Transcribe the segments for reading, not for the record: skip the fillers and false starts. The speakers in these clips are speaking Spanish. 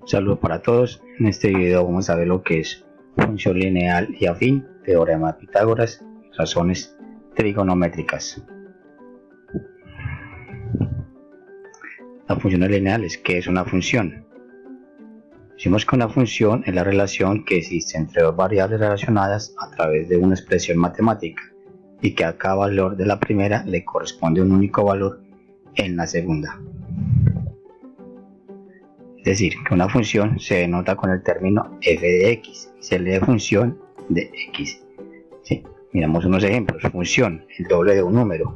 Un saludo para todos. En este video vamos a ver lo que es función lineal y afín, teorema de Pitágoras, razones trigonométricas. Las funciones lineales, ¿qué es una función? Decimos que una función es la relación que existe entre dos variables relacionadas a través de una expresión matemática y que a cada valor de la primera le corresponde un único valor en la segunda. Es decir, que una función se denota con el término f de x y se lee función de x. ¿Sí? Miramos unos ejemplos. Función, el doble de un número.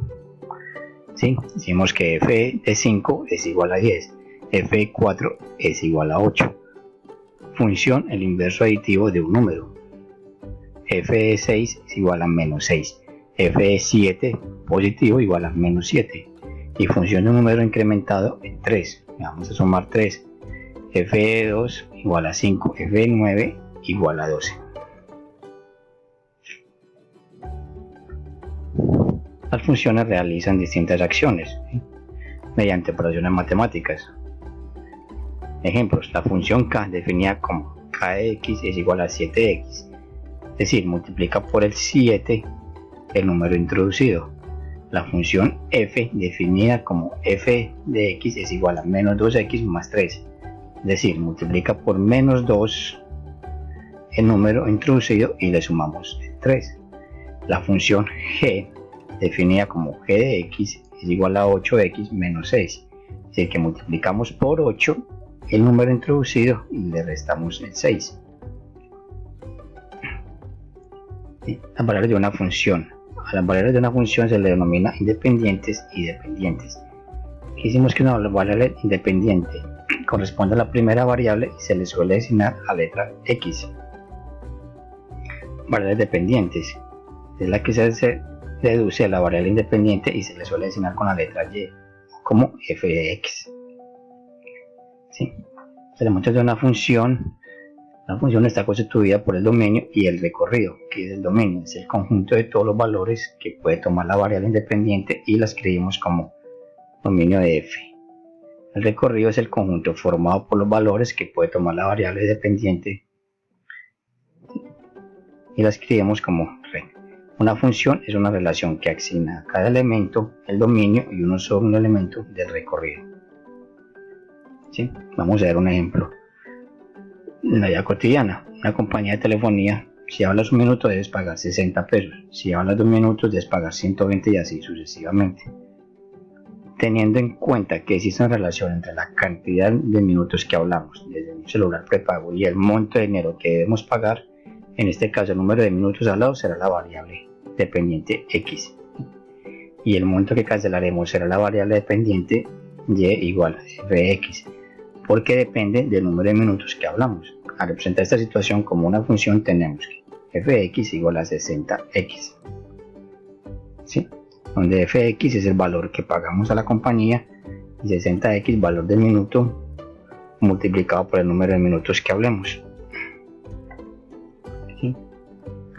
¿Sí? Decimos que f de 5 es igual a 10, f de 4 es igual a 8. Función, el inverso aditivo de un número. f de 6 es igual a menos 6, f de 7 positivo igual a menos 7. Y función de un número incrementado en 3. Vamos a sumar 3. f de 2 igual a 5, f de 9 igual a 12. Las funciones realizan distintas acciones, ¿sí?, mediante operaciones matemáticas. Ejemplos: la función k definida como k de x es igual a 7x, es decir, multiplica por el 7 el número introducido. La función f definida como f de x es igual a menos 2x más 3, es decir, multiplica por menos 2 el número introducido y le sumamos el 3. La función g definida como g de x es igual a 8x menos 6, es decir, que multiplicamos por 8 el número introducido y le restamos el 6. Las variables de una función. A las variables de una función se le denomina independientes y dependientes. Hicimos que una variable independiente corresponde a la primera variable y se le suele designar la letra x. Variables dependientes es la que se deduce a la variable independiente y se le suele designar con la letra y, como f de x. ¿Sí? Elementos de una función. La función está constituida por el dominio y el recorrido. ¿Qué es el dominio? Es el conjunto de todos los valores que puede tomar la variable independiente y la escribimos como dominio de f. El recorrido es el conjunto formado por los valores que puede tomar la variable dependiente y la escribimos como re. Una función es una relación que asigna a cada elemento el dominio y uno solo un elemento del recorrido. ¿Sí? Vamos a ver un ejemplo. En la vida cotidiana, una compañía de telefonía, si hablas un minuto debes pagar 60 pesos, si hablas 2 minutos debes pagar 120 y así sucesivamente. Teniendo en cuenta que existe una relación entre la cantidad de minutos que hablamos desde un celular prepago y el monto de dinero que debemos pagar, en este caso el número de minutos hablados será la variable dependiente x y el monto que cancelaremos será la variable dependiente y igual a f de x, porque depende del número de minutos que hablamos. Al representar esta situación como una función tenemos que f de x igual a 60x, ¿sí?, donde f de x es el valor que pagamos a la compañía y 60x valor del minuto multiplicado por el número de minutos que hablemos. ¿Sí?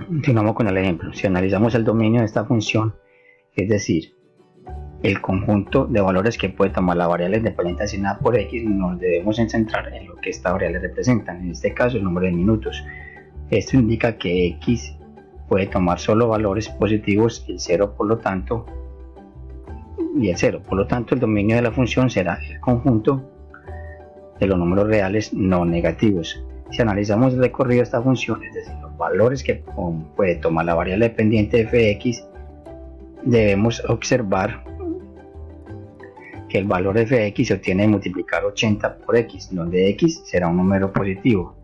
Continuamos con el ejemplo. Si analizamos el dominio de esta función, es decir, el conjunto de valores que puede tomar la variable independiente asignada por x, nos debemos centrar en lo que esta variable representa, en este caso el número de minutos. Esto indica que x puede tomar solo valores positivos y el 0 por lo tanto el dominio de la función será el conjunto de los números reales no negativos. Si analizamos el recorrido de esta función, es decir, los valores que puede tomar la variable dependiente f de x, debemos observar que el valor f de x se obtiene de multiplicar 80 por x, donde x será un número positivo.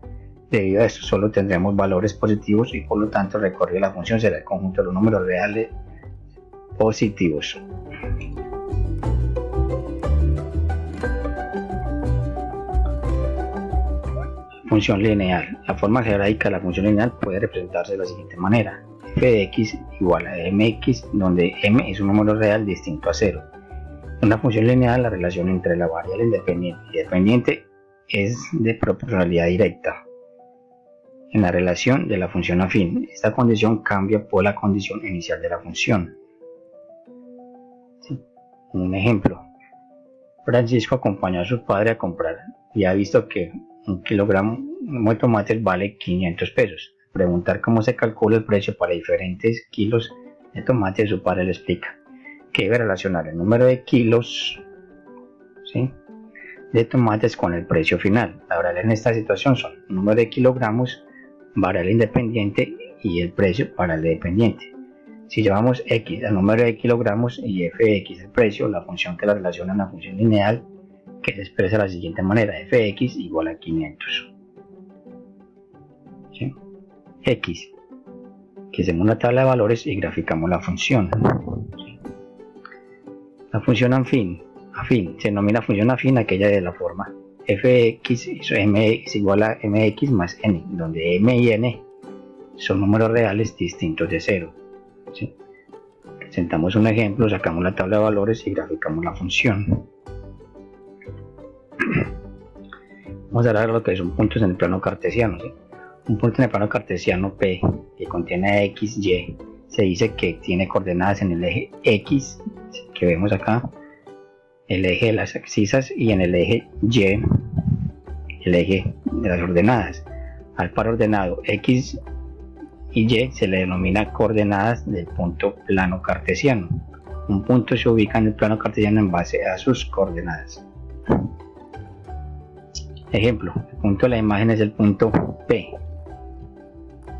Debido a esto solo tendremos valores positivos y por lo tanto el recorrido de la función será el conjunto de los números reales positivos. Función lineal. La forma algebraica de la función lineal puede representarse de la siguiente manera: f de x igual a mx, donde m es un número real distinto a 0. En una función lineal, la relación entre la variable independiente y dependiente es de proporcionalidad directa. En la relación de la función afín, esta condición cambia por la condición inicial de la función. ¿Sí? Un ejemplo: Francisco acompañó a su padre a comprar y ha visto que un kilogramo de tomates vale 500 pesos. Preguntar cómo se calcula el precio para diferentes kilos de tomates, su padre le explica que debe relacionar el número de kilos, ¿sí?, de tomates con el precio final. La variable en esta situación son el número de kilogramos, variable independiente, y el precio variable dependiente. Si llevamos x al número de kilogramos y fx el precio, la función que la relaciona es una función lineal que se expresa de la siguiente manera: fx igual a 500. ¿Sí? X, que hacemos una tabla de valores y graficamos la función. ¿Sí? La función afín se denomina función afín aquella de la forma fx es igual a mx más n, donde m y n son números reales distintos de 0. ¿Sí? Presentamos un ejemplo, sacamos la tabla de valores y graficamos la función. Vamos a ver lo que son puntos en el plano cartesiano. ¿Sí? Un punto en el plano cartesiano P que contiene x, y, se dice que tiene coordenadas en el eje x, que vemos acá, el eje de las abscisas, y en el eje y, el eje de las ordenadas. Al par ordenado x y y se le denomina coordenadas del punto plano cartesiano. Un punto se ubica en el plano cartesiano en base a sus coordenadas. Ejemplo, el punto de la imagen es el punto P,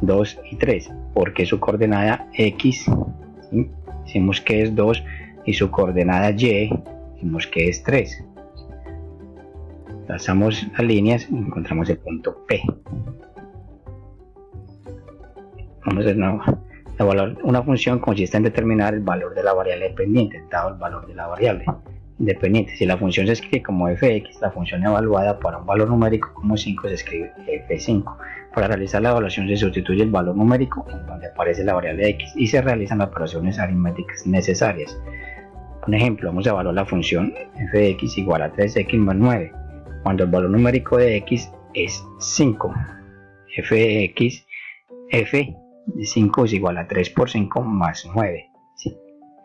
2 y 3, porque su coordenada x, ¿sí?, decimos que es 2, y su coordenada y, decimos que es 3. Trazamos las líneas y encontramos el punto P. Vamos a ver una función consiste en determinar el valor de la variable dependiente dado el valor de la variable independiente. Si la función se escribe como fx, la función evaluada para un valor numérico como 5 se escribe f5. Para realizar la evaluación se sustituye el valor numérico en donde aparece la variable x y se realizan las operaciones aritméticas necesarias. Un ejemplo, vamos a evaluar la función fx igual a 3x más 9, cuando el valor numérico de x es 5. F de 5 es igual a 3 por 5 más 9. ¿Sí?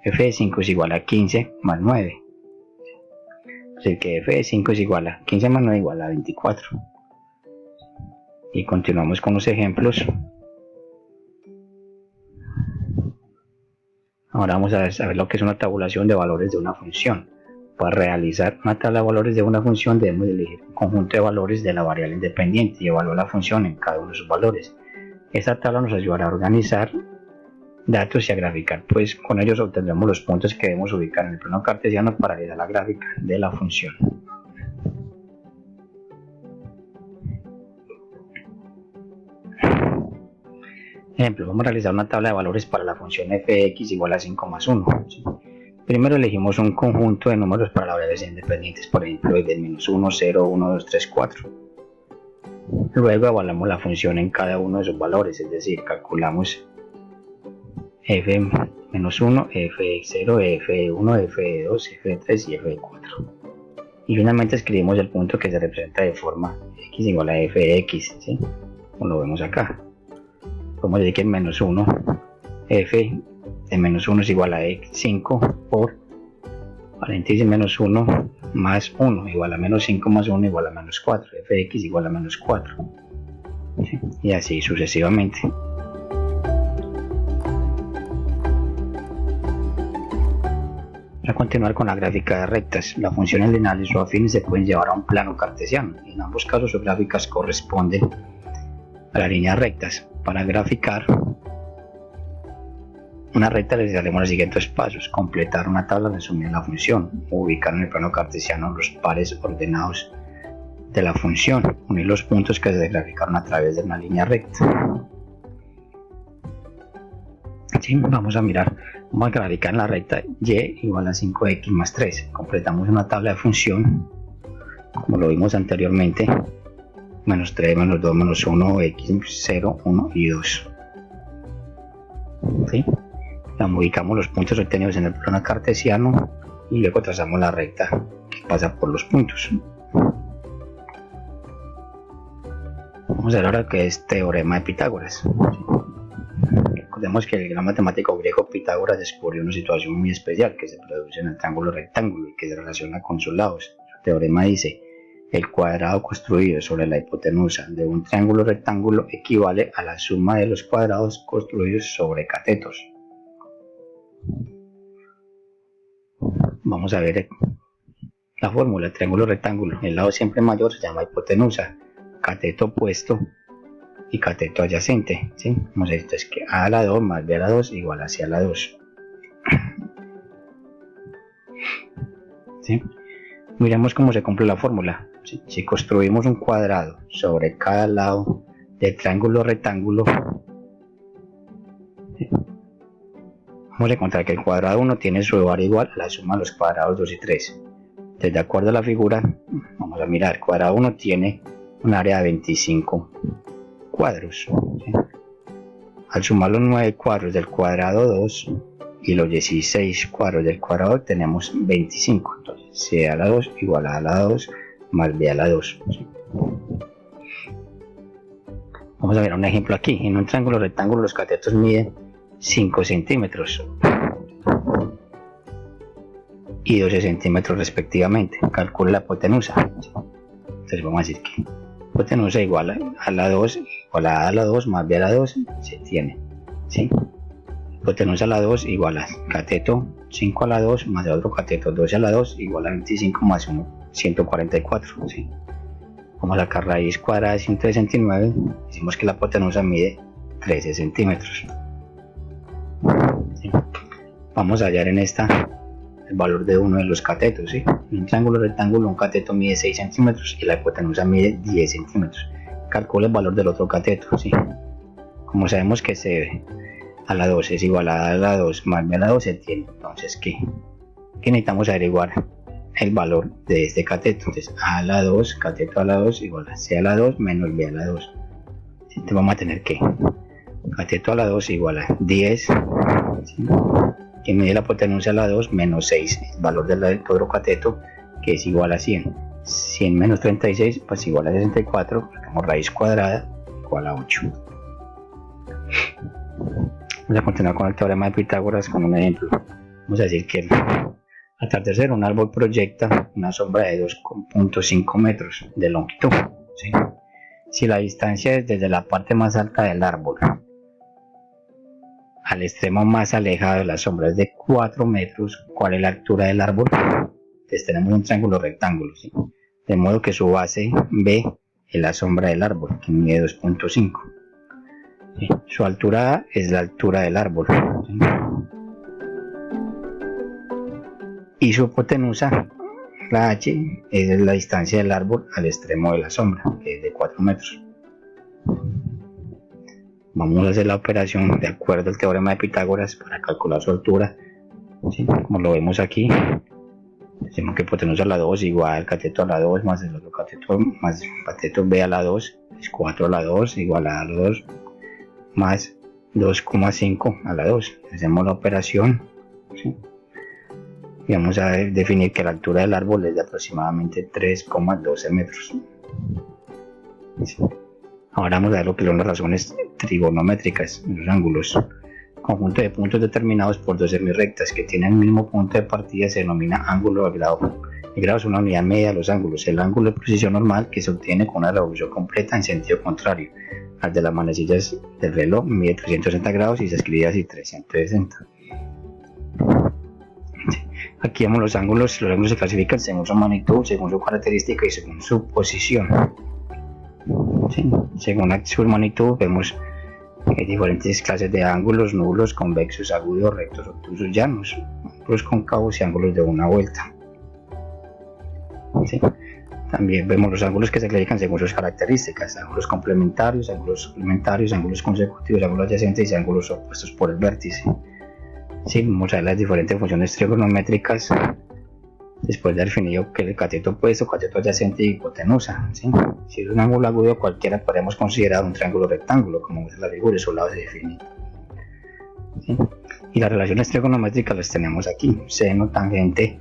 F de 5 es igual a 15 más 9. Así que f de 5 es igual a 15 más 9 igual a 24. Y continuamos con los ejemplos. Ahora vamos a ver lo que es una tabulación de valores de una función. Para realizar una tabla de valores de una función debemos elegir un conjunto de valores de la variable independiente y evaluar la función en cada uno de sus valores. Esta tabla nos ayudará a organizar datos y a graficar, pues con ellos obtendremos los puntos que debemos ubicar en el plano cartesiano para realizar la gráfica de la función. Ejemplo, vamos a realizar una tabla de valores para la función fx igual a 5 más 1. ¿Sí? Primero elegimos un conjunto de números para las variables independientes, por ejemplo desde el menos 1, 0, 1, 2, 3, 4. Luego evaluamos la función en cada uno de sus valores, es decir, calculamos f-1, f0, f1, f2, f3 y f4. Y finalmente escribimos el punto que se representa de forma x igual a fx, ¿sí?, como lo vemos acá. Podemos decir que el menos 1, f de menos 1 es igual a 5 por paréntesis menos 1 más 1 igual a menos 5 más 1 igual a menos 4, fx igual a menos 4, ¿sí?, y así sucesivamente. Para continuar con la gráfica de rectas, las funciones lineales o afines se pueden llevar a un plano cartesiano. En ambos casos sus gráficas corresponden a las líneas rectas. Para graficar una recta realizaremos los siguientes pasos: completar una tabla resumida la función, ubicar en el plano cartesiano los pares ordenados de la función, unir los puntos que se graficaron a través de una línea recta. Sí, vamos a graficar en la recta y igual a 5x más 3. Completamos una tabla de función, como lo vimos anteriormente, menos 3, menos 2, menos 1, x, 0, 1 y 2. ¿Sí? Ubicamos los puntos obtenidos en el plano cartesiano y luego trazamos la recta que pasa por los puntos. Vamos a ver ahora qué es teorema de Pitágoras. Recordemos que el gran matemático griego Pitágoras descubrió una situación muy especial que se produce en el triángulo rectángulo y que se relaciona con sus lados. Su teorema dice: El cuadrado construido sobre la hipotenusa de un triángulo rectángulo equivale a la suma de los cuadrados construidos sobre catetos. Vamos a ver la fórmula. Triángulo rectángulo, el lado siempre mayor se llama hipotenusa, cateto opuesto y cateto adyacente, ¿sí? Vamos a ver, entonces que a a la 2 más b a la 2 igual a c a la 2. ¿Sí? Miremos cómo se cumple la fórmula. Si construimos un cuadrado sobre cada lado del triángulo rectángulo, vamos a encontrar que el cuadrado 1 tiene su valor igual a la suma de los cuadrados 2 y 3. Entonces, de acuerdo a la figura, vamos a mirar, el cuadrado 1 tiene un área de 25 cuadros. ¿Sí? Al sumar los 9 cuadros del cuadrado 2 y los 16 cuadros del cuadrado tenemos 25. Entonces, c a la 2 igual a la 2 más b a la 2. ¿Sí? Vamos a ver un ejemplo aquí. En un triángulo rectángulo los catetos miden 5 centímetros y 12 centímetros respectivamente. Calcula la hipotenusa. Entonces vamos a decir que hipotenusa igual a la 2 igual a la 2 más b a la 2 se tiene. ¿Sí? Hipotenusa a la 2 igual a cateto 5 a la 2 más el otro cateto 12 a la 2 igual a 25 más 1, 144. ¿Sí? Vamos a sacar raíz cuadrada de 169. Decimos que la hipotenusa mide 13 centímetros. ¿Sí? Vamos a hallar en esta el valor de uno de los catetos. ¿Sí? En un triángulo rectángulo un cateto mide 6 centímetros y la hipotenusa mide 10 centímetros. Calcula el valor del otro cateto. ¿Sí? Como sabemos que c a la 2 es igual a la 2 más b a la 2 se tiene. Entonces, ¿qué necesitamos averiguar? El valor de este cateto. Entonces, a a la 2, cateto a la 2 igual a c a la 2 menos b a la 2. Entonces vamos a tener que cateto a la 2 igual a 10, ¿sí? Que mide la hipotenusa a la 2 menos 6, el valor del otro cateto que es igual a 100. 100 menos 36 pues igual a 64, sacamos raíz cuadrada igual a 8. Vamos a continuar con el teorema de Pitágoras con un ejemplo. Vamos a decir que al atardecer un árbol proyecta una sombra de 2,5 metros de longitud. ¿Sí? Si la distancia es desde la parte más alta del árbol al extremo más alejado de la sombra es de 4 metros, ¿cuál es la altura del árbol? Entonces tenemos un triángulo rectángulo, ¿sí? De modo que su base B es la sombra del árbol, que mide 2,5. ¿Sí? Su altura A es la altura del árbol. ¿Sí? Y su hipotenusa, la H, es la distancia del árbol al extremo de la sombra, que es de 4 metros. Vamos a hacer la operación de acuerdo al teorema de Pitágoras para calcular su altura. ¿Sí? Como lo vemos aquí, decimos que hipotenusa a la 2 igual al cateto a la 2 más el otro cateto más cateto b a la 2 es 4 a la 2 igual a la 2 más 2,5 a la 2. Hacemos la operación. ¿Sí? Y vamos a definir que la altura del árbol es de aproximadamente 3,12 metros. ¿Sí? Ahora vamos a ver lo que son las razones trigonométricas, los ángulos. Conjunto de puntos determinados por dos semirrectas que tienen el mismo punto de partida se denomina ángulo de grado. El grado es una unidad media de los ángulos. El ángulo de posición normal que se obtiene con una revolución completa en sentido contrario al de las manecillas del reloj mide 360 grados y se escribe así 360. Aquí vemos los ángulos se clasifican según su magnitud, según su característica y según su posición. ¿Sí? Según su magnitud vemos diferentes clases de ángulos: nulos, convexos, agudos, rectos, obtusos, llanos, ángulos cóncavos y ángulos de una vuelta. ¿Sí? También vemos los ángulos que se clasifican según sus características: ángulos complementarios, ángulos suplementarios, ángulos consecutivos, ángulos adyacentes y ángulos opuestos por el vértice. ¿Sí? Vamos a ver las diferentes funciones trigonométricas después de haber definido que el cateto opuesto, cateto adyacente y hipotenusa. ¿Sí? Si es un ángulo agudo cualquiera podemos considerar un triángulo rectángulo, como es la figura, su lado se define. ¿Sí? Y las relaciones trigonométricas las tenemos aquí: seno, tangente,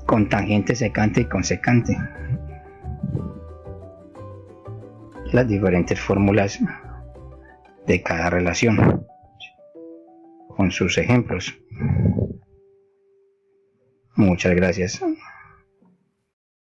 con tangente, secante y con secante. Las diferentes fórmulas de cada relación con sus ejemplos. Muchas gracias.